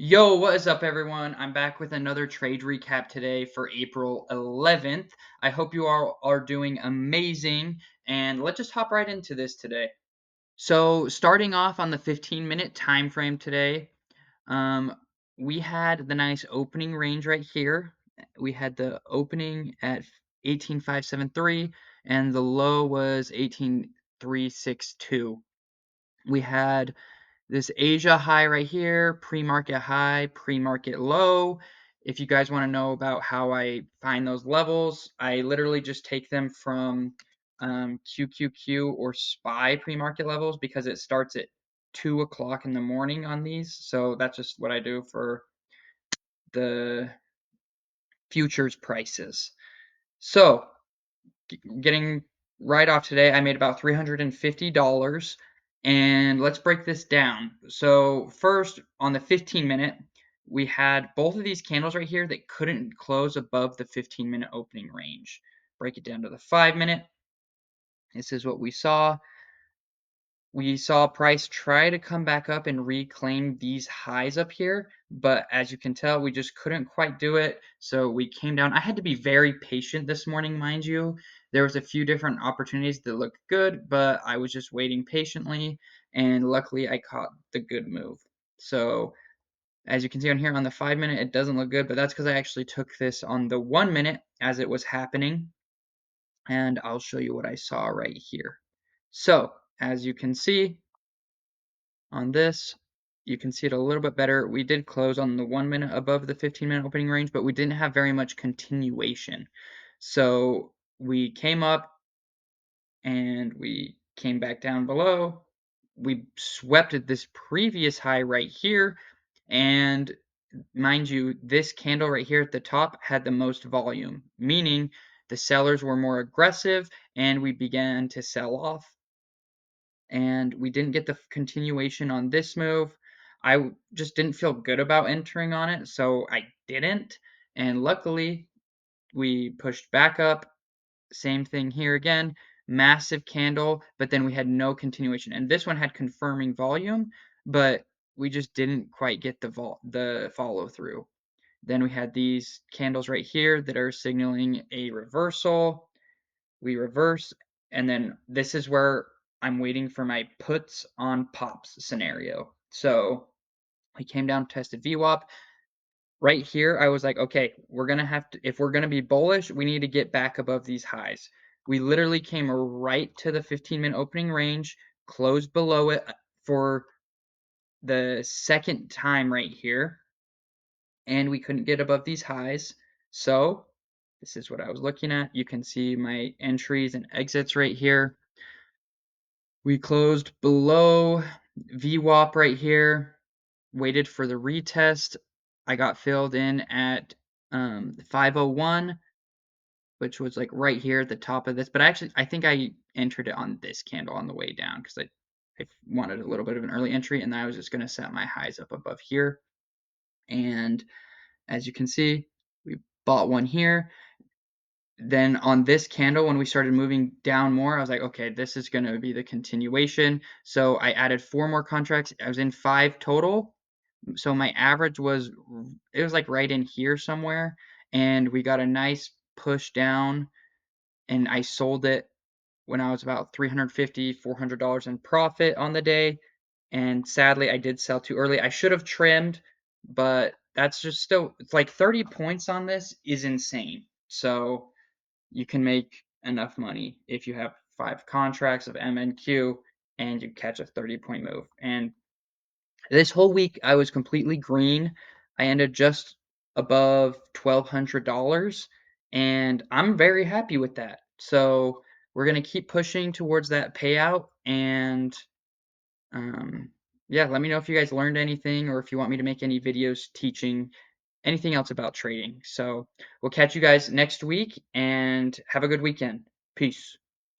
Yo, what is up, everyone? I'm back with another trade recap today for April 11th. I hope you all are doing amazing, and let's just hop right into this today. So, starting off on the 15-minute time frame today, um, we had the nice opening range right here. We had the opening at 18,573, and the low was 18,362. We had this Asia high right here, pre-market high, pre-market low. If you guys want to know about how I find those levels, I literally just take them from QQQ or SPY pre-market levels because it starts at 2 o'clock in the morning on these. So that's just what I do for the futures prices. So getting right off today, I made about $350. And let's break this down. So first, on the 15-minute, we had both of these candles right here that couldn't close above the 15-minute opening range. Break it down to the 5-minute. This is what we saw. We saw price try to come back up and reclaim these highs up here, but as you can tell, we just couldn't quite do it. So we came down. I had to be very patient this morning, mind you. There was a few different opportunities that looked good, but I was just waiting patiently, and luckily I caught the good move. So as you can see on here on the 5-minute, it doesn't look good, but that's because I actually took this on the 1-minute as it was happening, and I'll show you what I saw right here. So as you can see, on this, you can see it a little bit better. We did close on the 1-minute above the 15-minute opening range, but we didn't have very much continuation. So we came up and we came back down below. We swept at this previous high right here, and mind you, this candle right here at the top had the most volume, meaning the sellers were more aggressive and we began to sell off, and we didn't get the continuation on this move. I just didn't feel good about entering on it, so I didn't. And luckily, we pushed back up. Same thing here again. Massive candle, but then we had no continuation. And this one had confirming volume, but we just didn't quite get the follow through. Then we had these candles right here that are signaling a reversal. We reverse, and then this is where I'm waiting for my puts on pops scenario. So we came down, tested VWAP. Right here, I was like, okay, we're going to have to, if we're going to be bullish, we need to get back above these highs. We literally came right to the 15-minute opening range, closed below it for the second time right here, and we couldn't get above these highs. So this is what I was looking at. You can see my entries and exits right here. We closed below VWAP right here, waited for the retest. I got filled in at 501, which was like right here at the top of this. But I think I entered it on this candle on the way down because I wanted a little bit of an early entry, and then I was just going to set my highs up above here. And as you can see, we bought one here. Then on this candle, when we started moving down more, I was like, okay, this is going to be the continuation. So I added 4 more contracts. I was in 5 total. So my average was, it was like right in here somewhere. And we got a nice push down, and I sold it when I was about $350, $400 in profit on the day. And sadly, I did sell too early. I should have trimmed, but that's just still, it's like 30 points on this is insane. So you can make enough money if you have 5 contracts of MNQ and you catch a 30-point move. And this whole week I was completely green. I ended just above $1,200, and I'm very happy with that. So we're gonna keep pushing towards that payout, and yeah, let me know if you guys learned anything or if you want me to make any videos teaching anything else about trading. So we'll catch you guys next week, and have a good weekend. Peace.